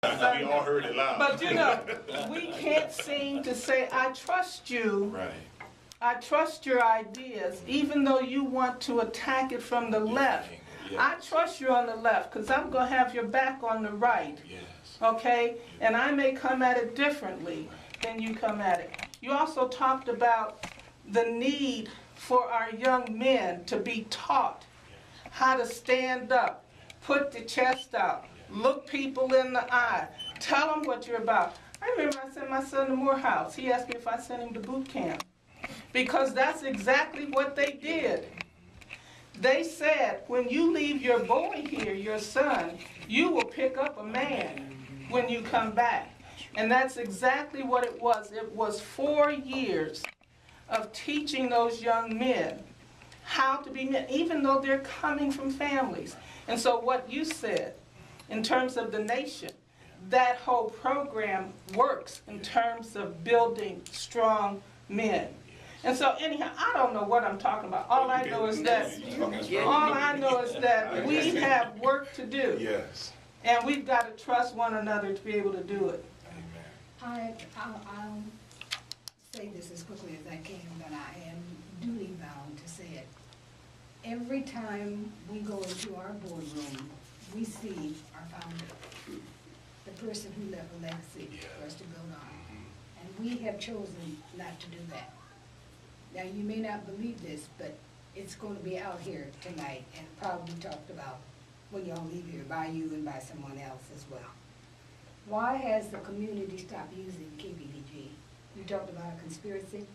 We all heard it loud. But you know, we can't seem to say, I trust you. Right. I trust your ideas, even though you want to attack it from the left. Yes. I trust you on the left because I'm going to have your back on the right. Yes. Okay? And I may come at it differently than you come at it. You also talked about the need for our young men to be taught how to stand up, put the chest out, look people in the eye, tell them what you're about. I remember I sent my son to Morehouse. He asked me if I sent him to boot camp because that's exactly what they did. They said, when you leave your boy here, your son, you will pick up a man when you come back. And that's exactly what it was. It was 4 years of teaching those young men how to be men, even though they're coming from families. And so what you said, in terms of the nation, that whole program works in terms of building strong men. And so anyhow, I don't know what I'm talking about. All I know is that we have work to do. Yes. And we've got to trust one another to be able to do it. I'll say this as quickly as I can, but I am duty bound to say it. Every time we go into our boardroom, we see our founder, the person who left a legacy for us to build on. And we have chosen not to do that. Now, you may not believe this, but it's going to be out here tonight and probably talked about when y'all leave here by you and by someone else as well. Why has the community stopped using KBBG? You talked about a conspiracy.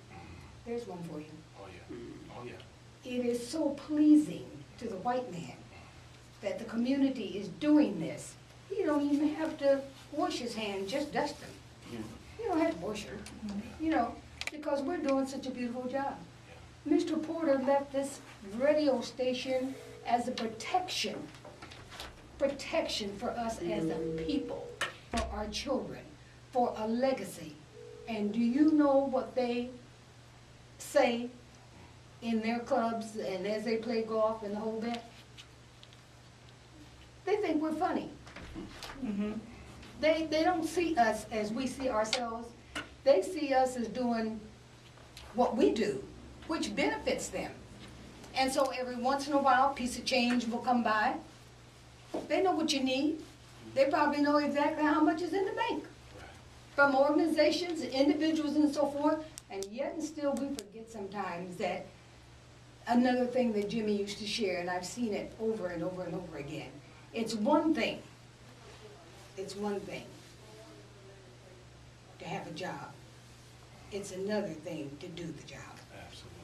There's one for you. Oh, yeah. Oh, yeah. It is so pleasing to the white man that the community is doing this. You don't even have to wash his hands, just dust them. You don't have to wash her, you know, because we're doing such a beautiful job. Mr. Porter left this radio station as a protection for us as a people, for our children, for a legacy. And do you know what they say in their clubs and as they play golf and the whole bit? They think we're funny. They don't see us as we see ourselves. They see us as doing what we do, which benefits them. And so every once in a while, a piece of change will come by. They know what you need. They probably know exactly how much is in the bank. From organizations, individuals, and so forth. And yet and still we forget sometimes that another thing that Jimmy used to share, and I've seen it over and over and over again. It's one thing to have a job. It's another thing to do the job. Absolutely.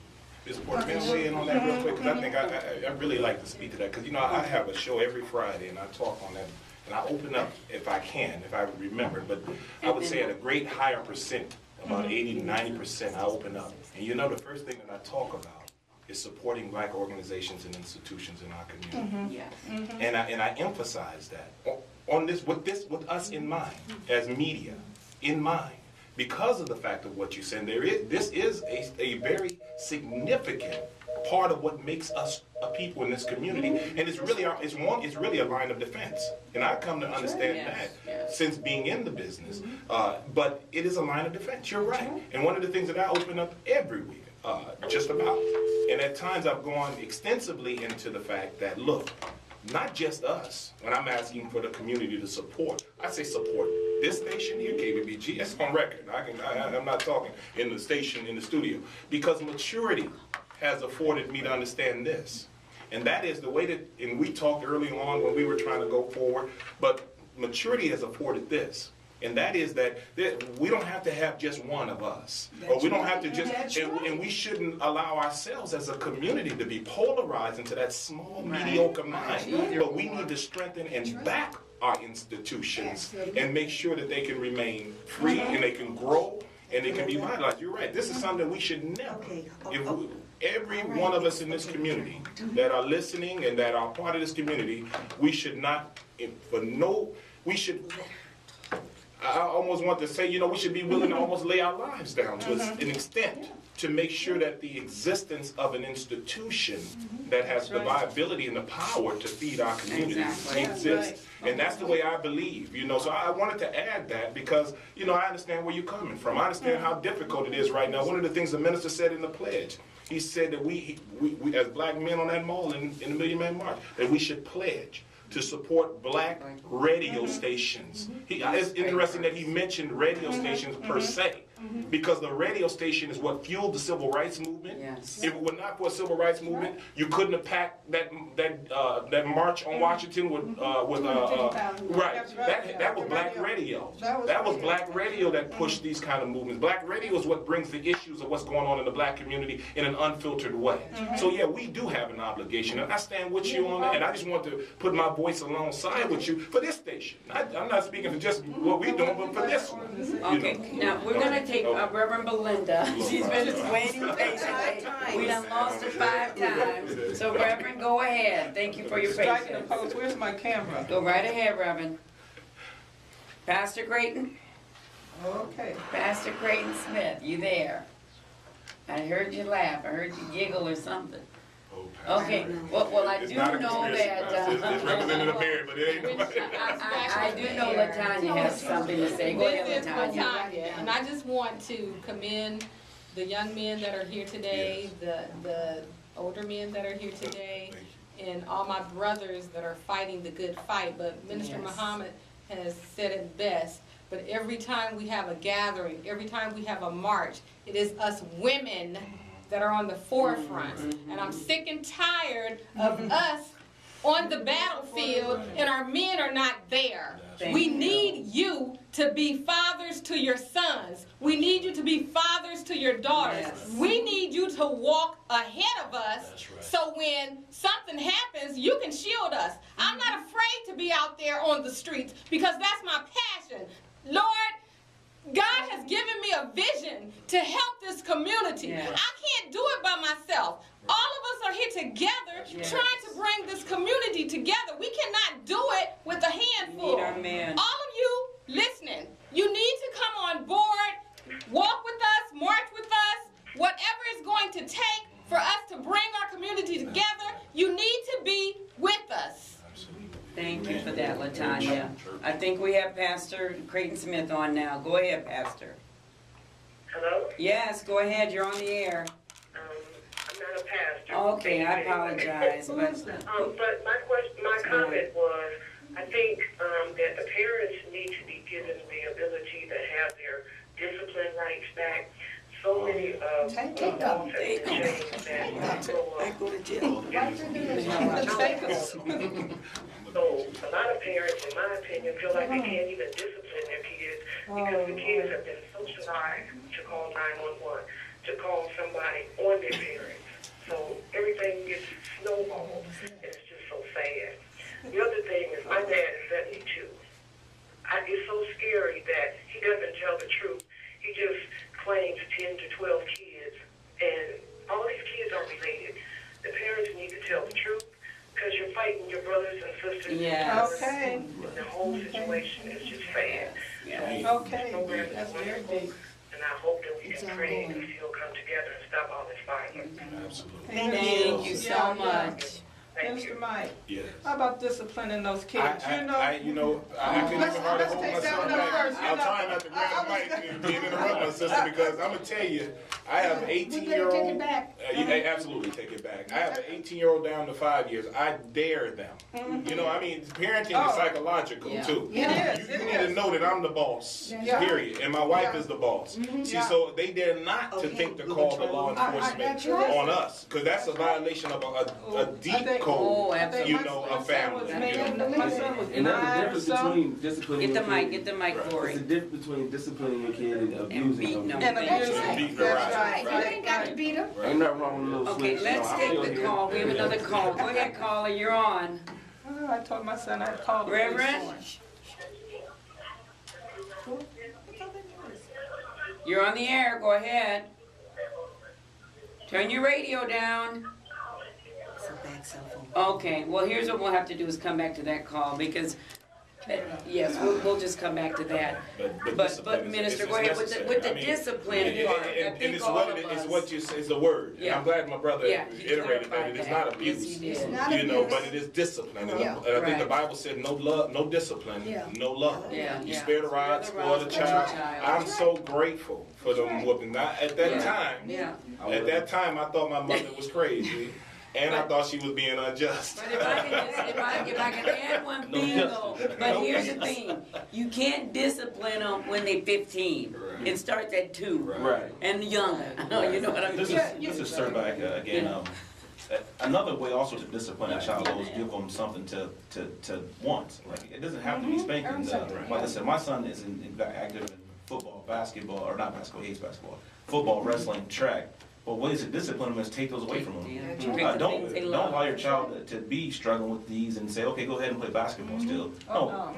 Ms. Porter, can I weigh in on that real quick? Because I think I really like to speak to that. Because, you know, I have a show every Friday, and I talk on that. And I open up, if I can, if I remember. But I would say at a great higher percent, about 80 to 90%, I open up. And you know, the first thing that I talk about is supporting black organizations and institutions in our community. And I emphasize that on this with us in mind, as media in mind, because of the fact of what you said. This is a very significant part of what makes us a people in this community, and it's really a line of defense. And I come to understand that since being in the business. But it is a line of defense. You're right. And one of the things that I open up every week, just about, and at times I've gone extensively into the fact that, look, not just us, when I'm asking for the community to support, I say support this station here, KBBG, that's on record. I'm not talking in the station, in the studio, because maturity has afforded me to understand this. And that is the way that, and we talked early on when we were trying to go forward, but maturity has afforded this. And that is that we don't have to have just one of us. Or we don't have to just, and we shouldn't allow ourselves as a community to be polarized into that small, mediocre mind. But we need to strengthen and back our institutions and make sure that they can remain free and they can grow and they can be vitalized. You're right. This is something we should never, every one of us in this community that are listening and that are part of this community, we should not, I almost want to say, you know, we should be willing to almost lay our lives down to an extent to make sure that the existence of an institution that has the viability and the power to feed our community exists. And that's the way I believe, you know. So I wanted to add that because, you know, I understand where you're coming from. I understand how difficult it is right now. One of the things the minister said in the pledge, he said that we as black men on that mall in the Million Man March, that we should pledge to support black radio stations. It's interesting that he mentioned radio stations per se, because the radio station is what fueled the civil rights movement. If it were not for a civil rights movement, you couldn't have packed that march on Washington with right. That was black radio. That was black radio that pushed these kind of movements. Black radio is what brings the issues of what's going on in the black community in an unfiltered way. So yeah, we do have an obligation, and I stand with you on that. And I just want to put my voice alongside with you for this station. I'm not speaking for just what we're doing, but for this one. Okay, now we're going to take Reverend Belinda. She's been just waiting patiently. We done lost her 5 times. So Reverend, go ahead. Thank you for your Striking the patience. pose. Where's my camera? Go right ahead, Reverend. Pastor Clayton? Okay. Pastor Clayton Smith, you there? I heard you laugh. I heard you giggle or something. Okay, well, I do know that. It's represented a Mary, but it ain't nobody. I do know LaTanya has something to say. Go ahead, This is LaTanya. LaTanya, and I just want to commend the young men that are here today, the older men that are here today, and all my brothers that are fighting the good fight. But Minister Muhammad has said it best. But every time we have a gathering, every time we have a march, it is us women that are on the forefront. And I'm sick and tired of us on the battlefield and our men are not there. We need you to be fathers to your sons. We need you to be fathers to your daughters. We need you to walk ahead of us so when something happens, you can shield us. I'm not afraid to be out there on the streets because that's my passion. Lord, God has given me a vision to help this community. I can't do it by myself. All of us are here together trying to bring this community together. We cannot do it with a handful. Need our men. All of you listening, you need to come on board, walk with us, march with us, whatever it's going to take for us to bring our community together, you need to be with us. Thank you for that, LaTanya. I think we have Pastor Clayton Smith on now. Go ahead, Pastor. Hello? Yes, go ahead. You're on the air. I'm not a pastor. Okay, I apologize. But my comment was, I think that the parents need to be given the ability to have their discipline rights back. So many laws have been changed that Go to jail. So a lot of parents, in my opinion, feel like they can't even discipline their kids because the kids have been socialized to call 911, to call somebody on their parents. So everything gets snowballed, and it's just so sad. The other thing is my dad is 72. It's so scary that he doesn't tell the truth. He just claims 10 to 12 kids, and all these kids are related. The parents need to tell the truth. Because you're fighting your brothers and sisters. Okay. The whole situation is just sad. Okay. That's very deep. And I hope that we can pray and still come together and stop all this violence. Absolutely. Thank you so much. Mr. Mike, Yes. how about disciplining those kids? I couldn't even hardly hold take myself that one back. first. I'll try not to grab the mic and interrupt my sister because I'm gonna tell you, I have an 18-year-old. Take it back. Absolutely take it back. I have an 18-year-old down to 5 years. I dare them. You know, I mean, parenting is psychological too. It is. You need to know that I'm the boss. Period. And my wife is the boss. See, so they dare not to think to call the law enforcement on us because that's a violation of a deep code. Oh, absolutely. You know, a family. My son was And there's a difference 9 or so. between disciplining Get the your mic, kid. get the mic, There's a Corey. difference between disciplining your kid and abusing beating them. them. And abusing. Beating That's her right. You ain't got to beat them. Ain't nothing wrong with a little Okay, switch. let's I'm take still the here. call. We have another call. Go ahead, caller. You're on. Oh, I told my son I'd call the Reverend? police. You're on the air. Go ahead. Turn your radio down. Okay, well, here's what we'll have to do is come back to that call because Yes, we'll just come back to that. But discipline Minister, is go ahead with necessary. the I mean, discipline part. I And think it's all what of it us. is, what you say is the word. And Yeah. I'm glad my brother Yeah, he iterated that clarified it is that. not Yes, abuse. he did. It's not You know, abuse. but it is discipline. And Yeah. I think the Right. Bible said no love, no discipline, Yeah. no love. Yeah, You yeah. spare the rod, spoil the child. I'm so grateful for them whooping. At that Yeah. time, Yeah. at that time, I thought my mother was crazy. And I thought she was being unjust. But if I can add one thing though, but here's the thing, you can't discipline them when they're 15. Right. It starts at 2. Right. And younger, you know what I mean? This is Sir back again. Another way also to discipline a child is give them something to want. Like it doesn't have to be spanking. Like I said, my son is active in football, basketball, or not basketball. He hates basketball. Football, wrestling, track. But ways to discipline them is take those away from them. Yeah. Don't allow your child to be struggling with these and say, okay, go ahead and play basketball still. No,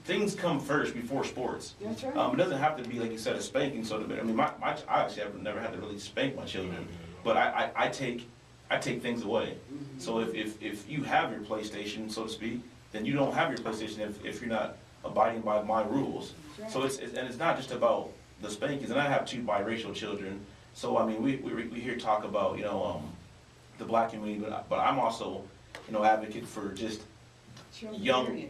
things come first before sports. That's right. It doesn't have to be, like you said, a spanking sort of. I mean, I actually have never had to really spank my children, but I take things away. So if you have your PlayStation, so to speak, then you don't have your PlayStation if you're not abiding by my rules. So it's not just about the spankings. And I have 2 biracial children. So I mean, we hear talk about the black community, but I'm also advocate for just young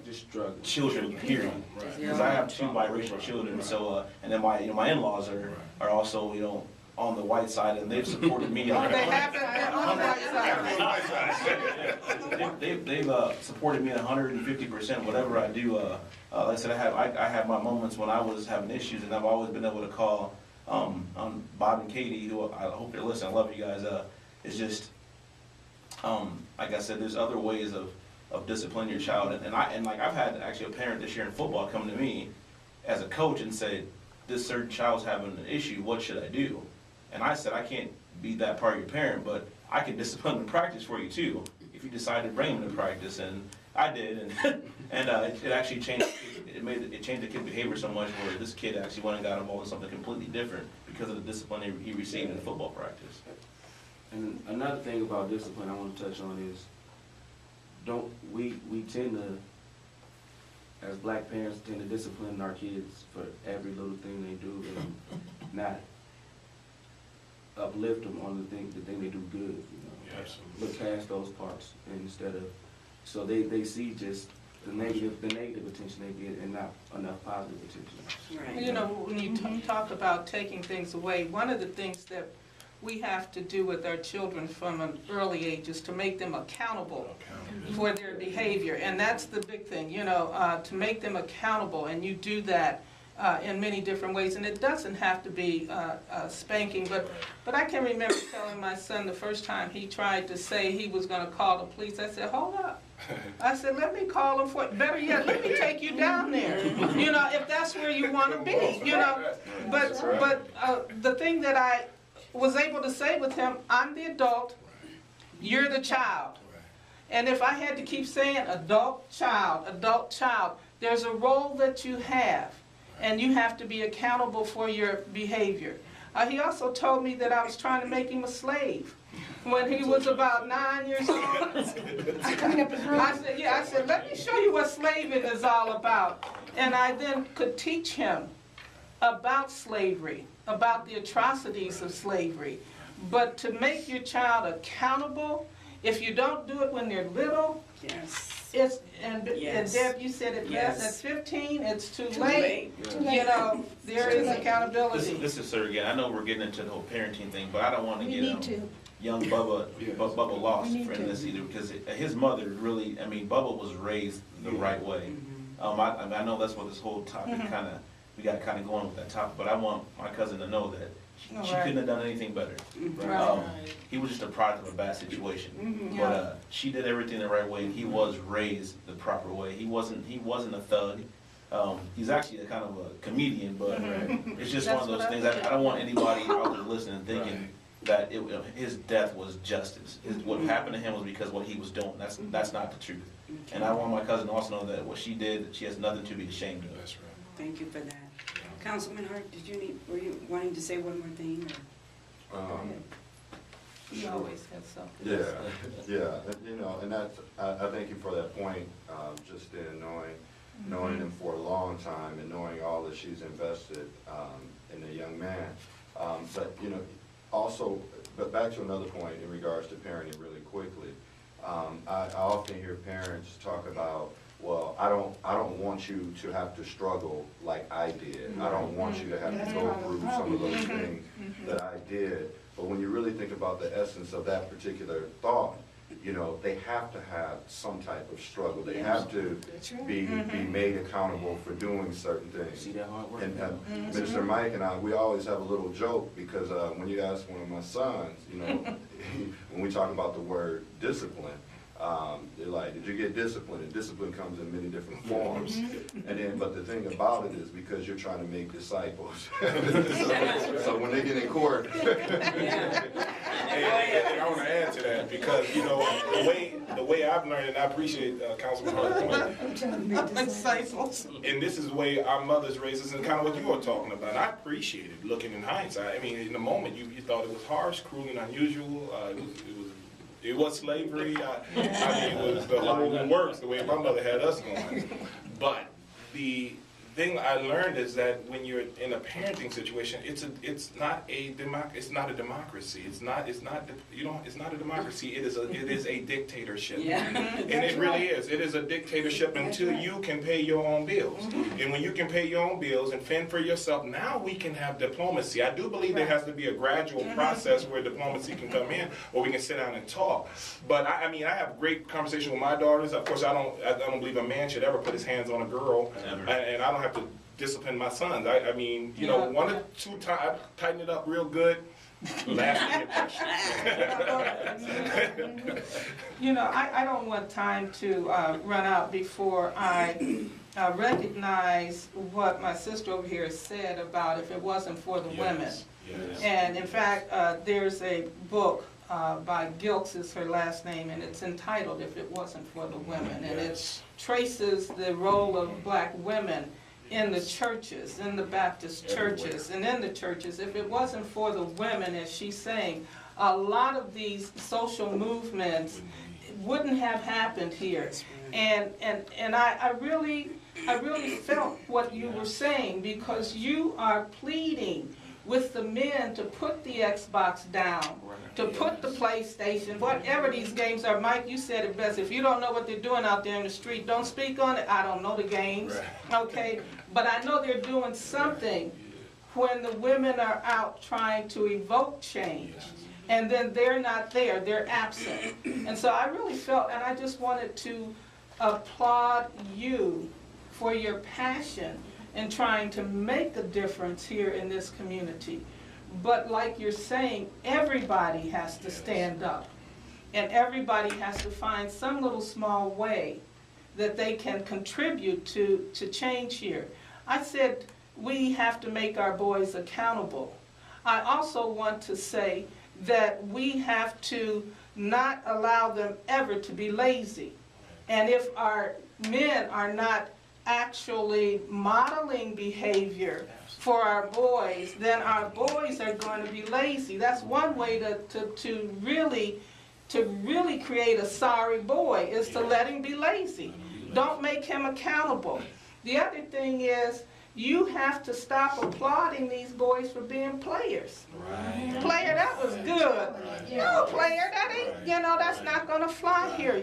children, period. Because I have 2 biracial children. So and then my in-laws are also on the white side, and they've supported me. They have been on the white side. They've supported me 150%. Whatever I do, like I said, I have my moments when I was having issues, and I've always been able to call on Bob and Katie, who I hope they're listening. I love you guys. It's just like I said, there's other ways of disciplining your child, and I've had actually a parent this year in football come to me as a coach and say, this certain child's having an issue. What should I do? And I said, I can't be that part of your parent, but I can discipline them in practice for you too, if you decide to bring them to practice. And I did, and it actually changed. It changed the kid's behavior so much where this kid actually went and got involved in something completely different because of the discipline he received in football practice. And another thing about discipline I want to touch on is, we tend to, as black parents, tend to discipline our kids for every little thing they do and not uplift them on the thing they do good, Absolutely. look past those parts, and instead of, so they see just the negative attention they get and not enough positive attention. Right. When you talk about taking things away, one of the things that we have to do with our children from an early age is to make them accountable for their behavior. And that's the big thing, to make them accountable. And you do that in many different ways. And it doesn't have to be spanking. But I can remember telling my son the first time he tried to say he was going to call the police, I said, hold up. I said, let me call them for it. Better yet, let me take you down there, if that's where you want to be, But the thing that I was able to say with him, I'm the adult, you're the child. And if I had to keep saying adult, child, there's a role that you have, and you have to be accountable for your behavior. He also told me that I was trying to make him a slave. When he was about 9 years old, I said, let me show you what slaving is all about. And I then could teach him about slavery, about the atrocities of slavery. But to make your child accountable, if you don't do it when they're little, Yes. and Yes. Deb, you said it best, Yes. at 15, it's too Too late. late. There is accountability. This is Sir again. I know we're getting into the whole parenting thing, but I don't want to We get need to. young Bubba lost We need for to. this either, because his mother really, Bubba was raised the right way. I know that's what this whole topic we got kind of going with that topic, but I want my cousin to know that she couldn't have done anything better. He was just a product of a bad situation. But she did everything the right way, and he was raised the proper way. He wasn't a thug. He's actually a kind of a comedian, but it's just one of those things. I don't want anybody out there listening thinking that his death was justice. What happened to him was because what he was doing. That's not the truth. And I want my cousin to also know that what she did, she has nothing to be ashamed of. That's right. Thank you for that. Councilman Hart, were you wanting to say one more thing? He always has something. Yeah, and that's, I thank you for that point, just in knowing knowing him for a long time and knowing all that she's invested in a young man. But, you know, also, but back to another point in regards to parenting really quickly. I often hear parents talk about, well, I don't want you to have to struggle like I did. I don't want you to have to go through some of those things that I did. But when you really think about the essence of that particular thought, you know, they have to have some type of struggle. They have to be made accountable for doing certain things. See that hard work? And Minister Mike and I, we always have a little joke because when you ask one of my sons, you know, when we talk about the word discipline, they're like, did you get disciplined? And discipline comes in many different forms. And then, but the thing about it is because you're trying to make disciples. So when they get in court. And I want to add to that because, you know, the way I've learned, and I appreciate Councilman Hart's point. Disciples. And this is the way our mothers raised us and kind of what you were talking about. I appreciate it looking in hindsight. I mean, in the moment, you thought it was harsh, cruel, and unusual. It was slavery. I mean, it was the whole works, the way my mother had us going. But the thing I learned is that when you're in a parenting situation, it's not a democracy. It's not a democracy. It is a dictatorship. Yeah. And it really is. It is a dictatorship until you can pay your own bills. And when you can pay your own bills and fend for yourself, now we can have diplomacy. I do believe there has to be a gradual process where diplomacy can come in, or we can sit down and talk. But I mean, I have great conversation with my daughters. Of course, I don't believe a man should ever put his hands on a girl, and I don't have to discipline my sons. I mean, you know, one or two times, tighten it up real good. Lasting impression. You know, I don't want time to run out before I recognize what my sister over here said about if it wasn't for the women. Yes. And in fact, there's a book by Gilks is her last name, and it's entitled If It Wasn't for the Women. And it traces the role of black women in the churches, in the Baptist churches, and in the churches. If it wasn't for the women, as she's saying, a lot of these social movements wouldn't have happened here. And I really felt what you were saying, because you are pleading with the men to put the Xbox down, to put the PlayStation, whatever these games are. Mike, you said it best. If you don't know what they're doing out there in the street, don't speak on it. I don't know the games, okay? But I know they're doing something when the women are out trying to evoke change. And then they're not there, they're absent. And so I really felt, and I just wanted to applaud you for your passion in trying to make a difference here in this community. But like you're saying, everybody has to stand up, and everybody has to find some little small way that they can contribute to change here. I said we have to make our boys accountable. I also want to say that we have to not allow them ever to be lazy. And if our men are not actually modeling behavior for our boys, then our boys are going to be lazy. That's one way to really create a sorry boy, is to let him be lazy. Don't make him accountable. The other thing is, you have to stop applauding these boys for being players. Right. Player, that was good. No, player, that ain't, you know, that's not gonna fly here.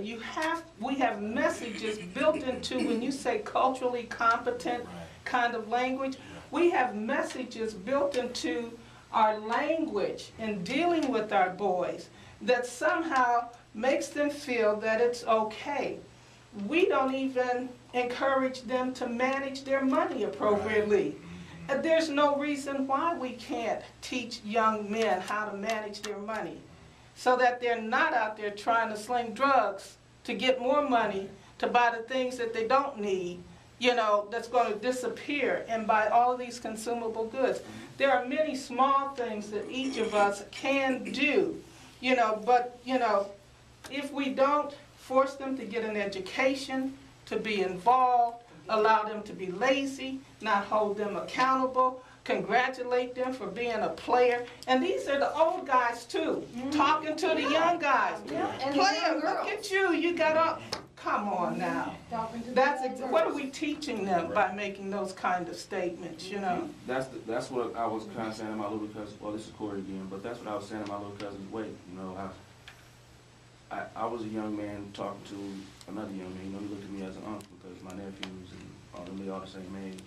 We have messages built into, when you say culturally competent kind of language, we have messages built into our language in dealing with our boys that somehow makes them feel that it's okay. We don't even encourage them to manage their money appropriately. And there's no reason why we can't teach young men how to manage their money, so that they're not out there trying to sling drugs to get more money to buy the things that they don't need, you know, that's going to disappear, and buy all of these consumable goods. There are many small things that each of us can do, you know, but, you know, if we don't force them to get an education, to be involved, allow them to be lazy, not hold them accountable, congratulate them for being a player. And these are the old guys too, talking to the young guys. And Player, look at you, you got all, Come on now. Talking to the That's, wrong what are person. we teaching them by making those kind of statements, you know? That's what I was kind of saying to my little cousin. Well, this is Corey again, but that's what I was saying to my little cousin's way. You know, I was a young man talking to another young man. You know, he looked at me as an uncle because my nephews and all them, they all the same age.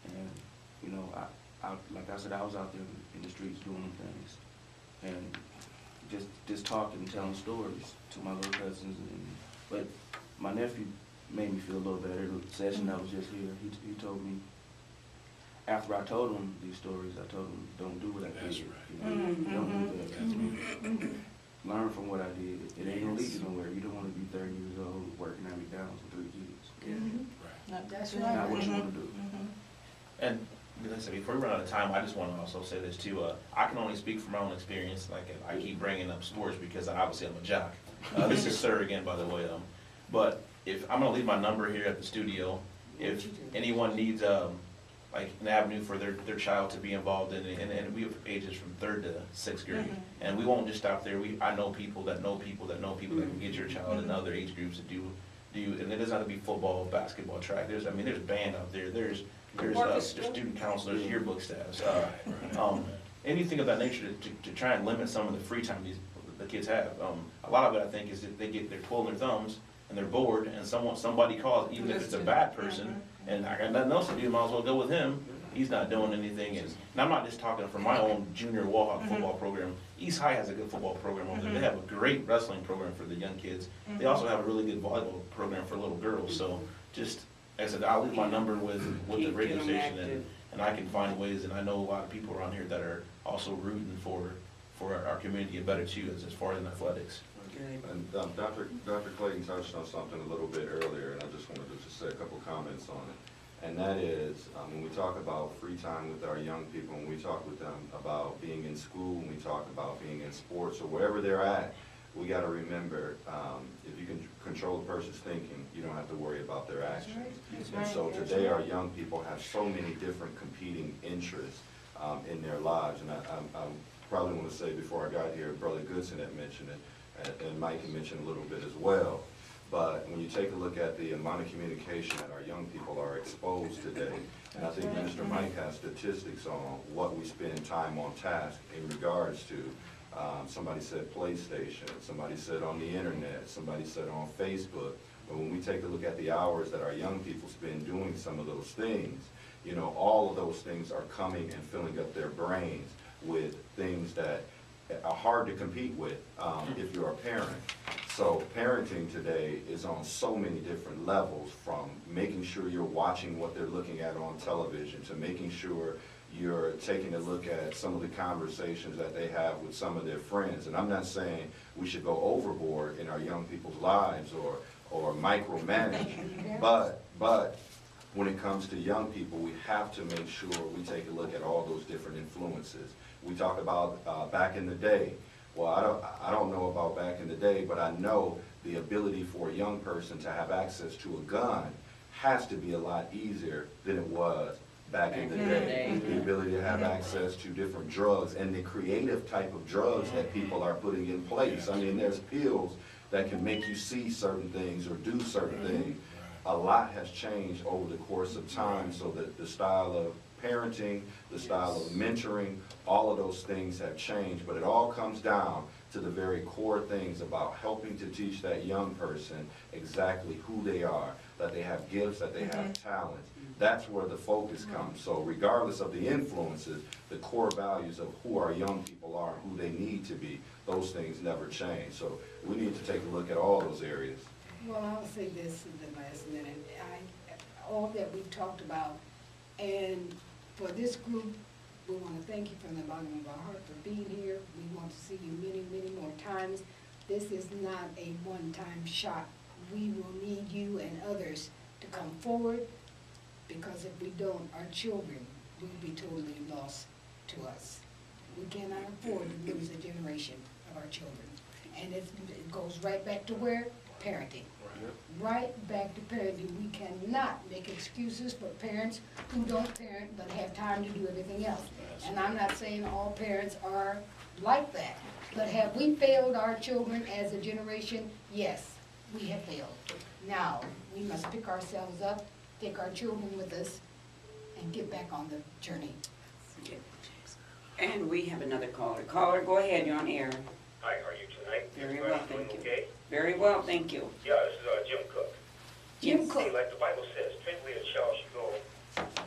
And you know, I like I said, I was out there in the streets doing things, and just talking and telling stories to my little cousins. But my nephew made me feel a little better. The session that was just here, he told me, after I told him these stories, I told him, don't do what I did. That's right. You know, don't do that. That's me. Learn from what I did. It ain't gonna lead you nowhere. You don't want to be 30 years old working at McDonald's with 3 kids. That's Not right. what you want to do. And listen, before we run out of time, I just want to also say this too. I can only speak from my own experience. Like I keep bringing up sports because obviously I'm a jock. This is Sir again, by the way. But if I'm gonna leave my number here at the studio, if anyone needs like an avenue for their child to be involved in it, and we have ages from 3rd to 6th grade, and we won't just stop there. I know people that know people that know people that can get your child in other age groups to do, and it doesn't have to be football, basketball, track. There's band out there. There's student counselors, yearbook staffs, anything of that nature to try and limit some of the free time the kids have. A lot of it, I think, is that they're twirling their thumbs and they're bored, and somebody calls, even if it's a bad person, and I got nothing else to do, might as well go with him. He's not doing anything, and I'm not just talking from my own junior Wallhawk football program. East High has a good football program over there. They have a great wrestling program for the young kids. They also have a really good volleyball program for little girls. So just, as I said, I'll leave my number with the radio station, and I can find ways, and I know a lot of people around here that are also rooting for our community to get better too, as far as in athletics. And Dr. Clayton touched on something a little bit earlier, and I just wanted to just say a couple comments on it. And that is, when we talk about free time with our young people, when we talk with them about being in school, when we talk about being in sports or wherever they're at, we got to remember, if you can control a person's thinking, you don't have to worry about their actions. And so today our young people have so many different competing interests in their lives. And I probably want to say before I got here, Brother Goodson had mentioned it, and Mike had mentioned a little bit as well. But when you take a look at the amount of communication that our young people are exposed today, and I think Minister Mike has statistics on what we spend time on task in regards to, somebody said PlayStation, somebody said on the internet, somebody said on Facebook. But when we take a look at the hours that our young people spend doing some of those things, you know, all of those things are coming and filling up their brains with things that are hard to compete with if you're a parent. So parenting today is on so many different levels, from making sure you're watching what they're looking at on television to making sure you're taking a look at some of the conversations that they have with some of their friends. And I'm not saying we should go overboard in our young people's lives or micromanage, but when it comes to young people, we have to make sure we take a look at all those different influences. We talk about back in the day. Well, I don't know about back in the day, but I know the ability for a young person to have access to a gun has to be a lot easier than it was back in the day. The ability to have access to different drugs and the creative type of drugs that people are putting in place. I mean, there's pills that can make you see certain things or do certain things. A lot has changed over the course of time, so that the style of parenting, the style of mentoring, all of those things have changed, but it all comes down to the very core things about helping to teach that young person exactly who they are, that they have gifts, that they have talents. That's where the focus comes. So regardless of the influences, the core values of who our young people are, who they need to be, those things never change. So we need to take a look at all those areas. Well, I'll say this in the last minute. All that we've talked about, and for this group, we want to thank you from the bottom of our heart for being here. We want to see you many, many more times. This is not a one-time shot. We will need you and others to come forward, because if we don't, our children will be totally lost to us. We cannot afford to lose a generation of our children. And it goes right back to where? Parenting. Right back to parenting. We cannot make excuses for parents who don't parent but have time to do everything else. And I'm not saying all parents are like that, but have we failed our children as a generation? Yes, we have failed. Now, we must pick ourselves up, take our children with us, and get back on the journey. And we have another caller. Caller, go ahead, you're on air. Hi, are you tonight? Very well, thank you. Okay? Very well, thank you. Yeah, this is Jim Cook. Jim See, like the Bible says, straightway a child should go.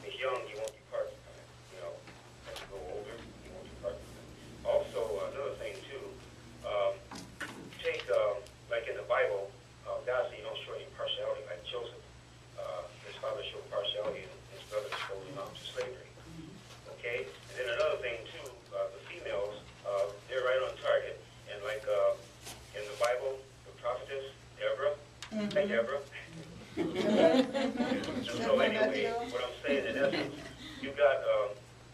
If young, you won't depart from it. You know, as you go older, you won't depart from it. Also, another thing too, take, like in the Bible, God said you don't show any partiality, like Joseph. His father showed partiality and his brother sold him out to slavery. Okay? And then another thing too, the females, they're right on target. And like in the Bible, the prophetess, Deborah, hey Deborah. So anyway, what I'm saying in essence, you got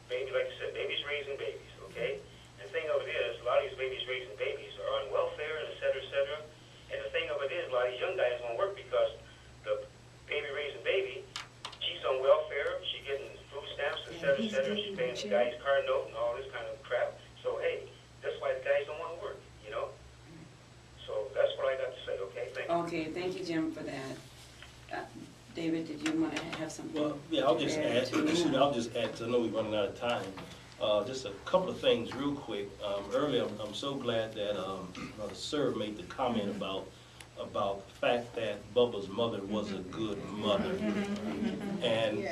baby, like you said, babies raising babies, okay? And the thing of it is, a lot of these babies raising babies are on welfare, and et cetera, et cetera. And the thing of it is, a lot of these young guys won't work because the baby raising baby, she's on welfare, she's getting food stamps, et cetera, she's paying the guy's car note and all this kind of crap. So hey, that's why the guys don't want to work, you know? So that's what I got to say, okay? Thank you. Okay, thank you, Jim, for that. David, did you want to have something? Well, yeah, I'll just add, I'll just add, 'cause I know we're running out of time. Just a couple of things real quick. Earlier, I'm so glad that the sir made the comment about the fact that Bubba's mother was a good mother. And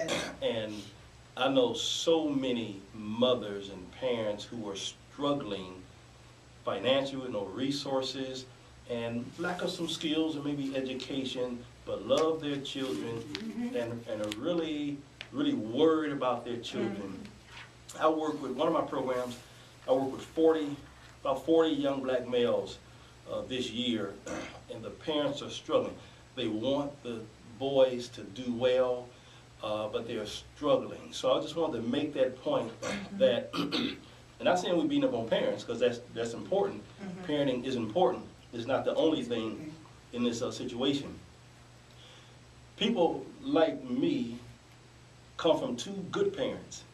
I know so many mothers and parents who are struggling financially with no resources and lack of some skills or maybe education, but love their children and are really, really worried about their children. I work with one of my programs, I work with about 40 young black males this year, and the parents are struggling. They want the boys to do well, but they're struggling. So I just wanted to make that point that, and not saying we're beating up on parents, because that's important. Parenting is important. It's not the only thing in this situation. People like me come from two good parents.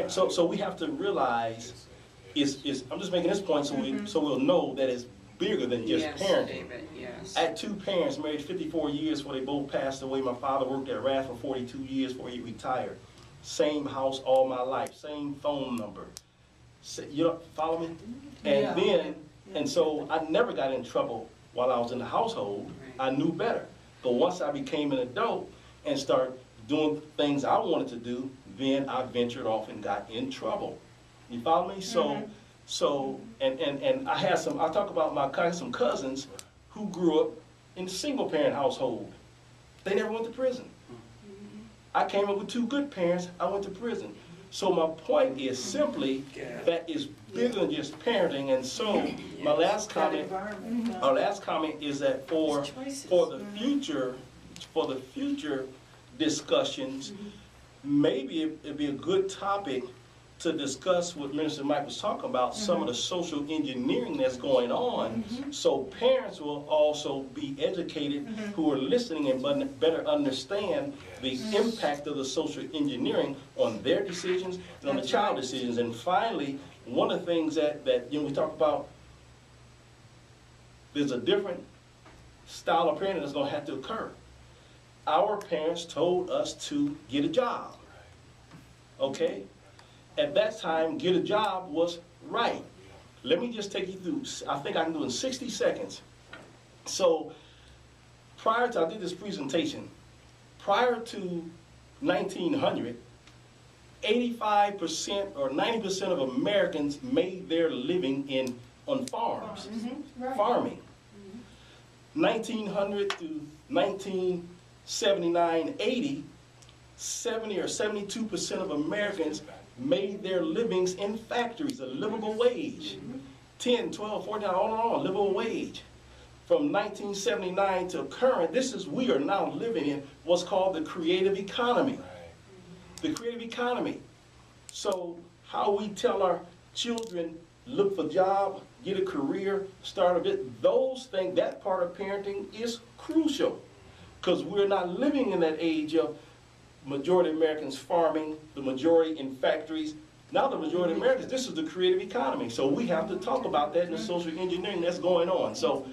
So we have to realize, I'm just making this point so we'll know that it's bigger than just parenting. David, yes. I had two parents married 54 years before they both passed away. My father worked at RAF for 42 years before he retired. Same house all my life, same phone number. You know, follow me? And so I never got in trouble while I was in the household. I knew better. But once I became an adult and started doing things I wanted to do, then I ventured off and got in trouble. You follow me? So and I had I talk about some cousins who grew up in a single parent household. They never went to prison. I came up with two good parents, I went to prison. So my point is simply that it's bigger than just parenting. And so my last comment, our last comment is that for the future discussions, maybe it'd be a good topic to discuss what Minister Mike was talking about, some of the social engineering that's going on, so parents will also be educated who are listening and better understand the impact of the social engineering on their decisions and on the child decisions. And finally, one of the things that we talk about, there's a different style of parenting that's going to have to occur. Our parents told us to get a job, okay? At that time, get a job was right. Let me just take you through, I think I can do it in 60 seconds. So prior to, I did this presentation, prior to 1900, 85% or 90% of Americans made their living on farms, farming. 1900 to 1979, 80, 70 or 72% of Americans made their livings in factories, a livable wage. 10, 12, 14, on, livable wage. From 1979 to current, we are now living in what's called the creative economy. The creative economy. So how we tell our children, look for a job, get a career, start a bit, those things, that part of parenting is crucial. Because we're not living in that age of majority of Americans farming, the majority in factories. Now the majority of Americans, this is the creative economy. So we have to talk about that in the social engineering that's going on. So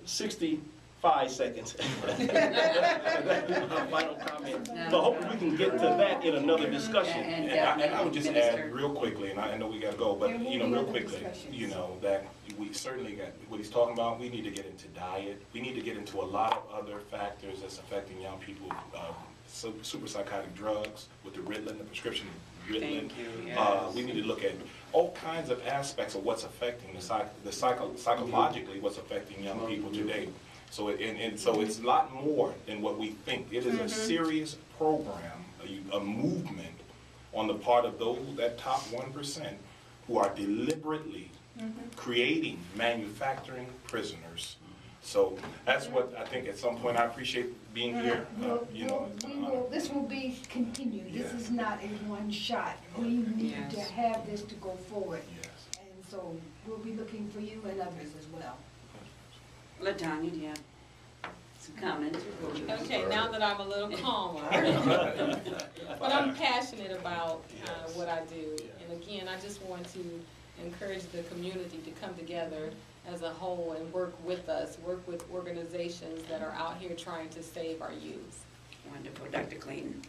65 seconds. Final comment. But hopefully we can get to that in another discussion. And I would just add real quickly, and I know we gotta go, but, real quickly, that we certainly got, what he's talking about, we need to get into diet. We need to get into a lot of other factors that's affecting young people, super psychotic drugs with the Ritalin, the prescription Ritalin. Thank you, yes. We need to look at all kinds of aspects of what's affecting psychologically what's affecting young people today. So so it's a lot more than what we think. It is a serious program, a movement on the part of that top 1% who are deliberately creating, manufacturing prisoners. So that's what I think at some point I appreciate being here. This will be continued. This is not a one shot. We need to have this to go forward. And so we'll be looking for you and others as well. LaTanya, do you have some comments? Okay, now that I'm a little calmer, but I'm passionate about what I do. And again, I just want to encourage the community to come together as a whole and work with us, work with organizations that are out here trying to save our youth. Wonderful. Dr. Clayton.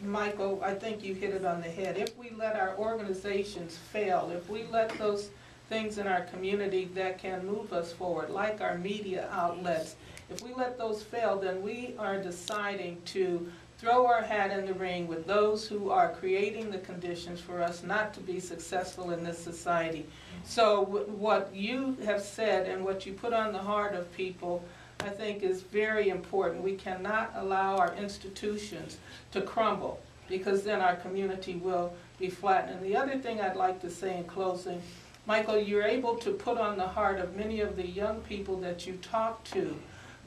Michael, I think you hit it on the head. If we let our organizations fail, if we let those things in our community that can move us forward, like our media outlets, if we let those fail, then we are deciding to throw our hat in the ring with those who are creating the conditions for us not to be successful in this society. So what you have said and what you put on the heart of people, I think, is very important. We cannot allow our institutions to crumble, because then our community will be flattened. And the other thing I'd like to say in closing, Michael, you're able to put on the heart of many of the young people that you talk to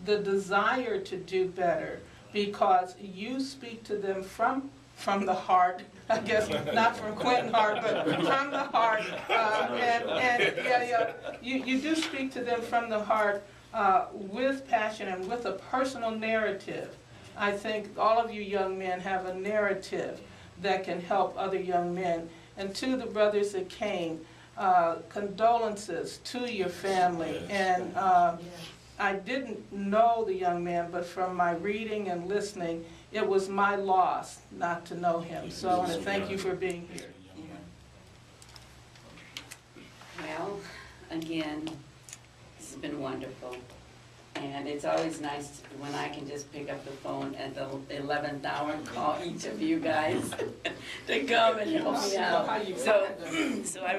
the desire to do better, because you speak to them from the heart, I guess, not from Quentin Hart, but from the heart. You do speak to them from the heart with passion and with a personal narrative. I think all of you young men have a narrative that can help other young men. And to the brothers that came, condolences to your family. And I didn't know the young man, but from my reading and listening, it was my loss not to know him. So I want to thank you for being here. Well, again, this has been wonderful. And it's always nice when I can just pick up the phone at the 11th hour and call each of you guys to come and help me out. So I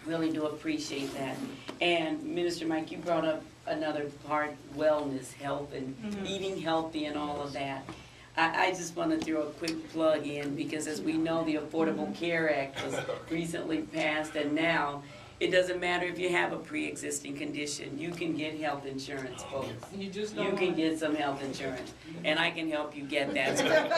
really do appreciate that. And Minister Mike, you brought up another part, wellness, health, and eating healthy and all of that. I just want to throw a quick plug in, because as we know, the Affordable Care Act was recently passed, and now it doesn't matter if you have a pre-existing condition, you can get health insurance, folks. You can get some health insurance, and I can help you get that. So at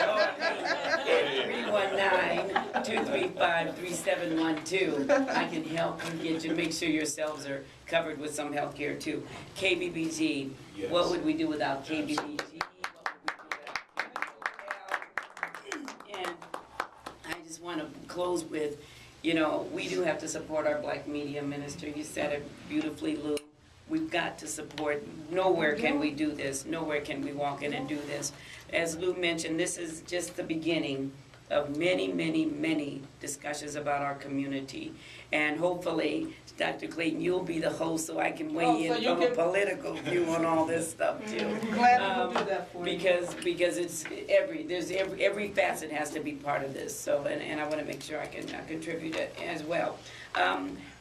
319-235-3712. I can help you make sure yourselves are covered with some health care too. KBBG, what would we do without KBBG? And I just want to close with, we do have to support our black media minister. You said it beautifully, Lou. We've got to support. Nowhere can we do this. Nowhere can we walk in and do this. As Lou mentioned, this is just the beginning of many, many, many discussions about our community. And hopefully, Dr. Clayton, you'll be the host so I can weigh in from a political view on all this stuff too. Glad to do that for you. Because it's every facet has to be part of this. So and I want to make sure I can contribute as well.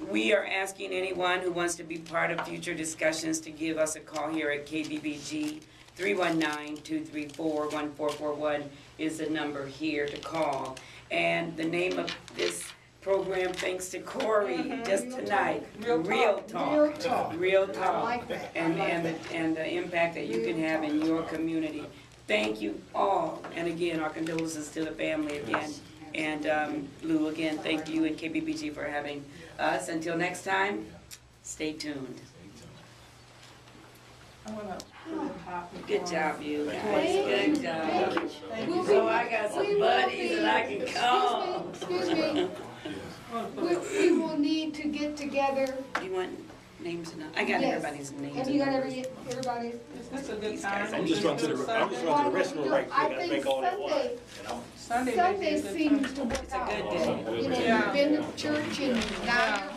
We are asking anyone who wants to be part of future discussions to give us a call here at KBBG. 319-234-1441 is the number here to call. And the name of this program, thanks to Corey, just tonight, Real Talk. Real Talk. like that. And the impact that you can have in your community. Thank you all. And again, our condolences to the family again. And Lou, again, thank you and KBBG for having us. Until next time, stay tuned. Good job, you guys. Good job. So I got some buddies that I can call. Excuse me. We will need to get together. You want names and, I got Yes. everybody's names Have and you got numbers. everybody? It's a good time. I'm just running to the restroom right quick, I drink all that water, you know? Sunday may be Sunday a good seems time. to work It's a out. good day. You know, Yeah. you've been to church and now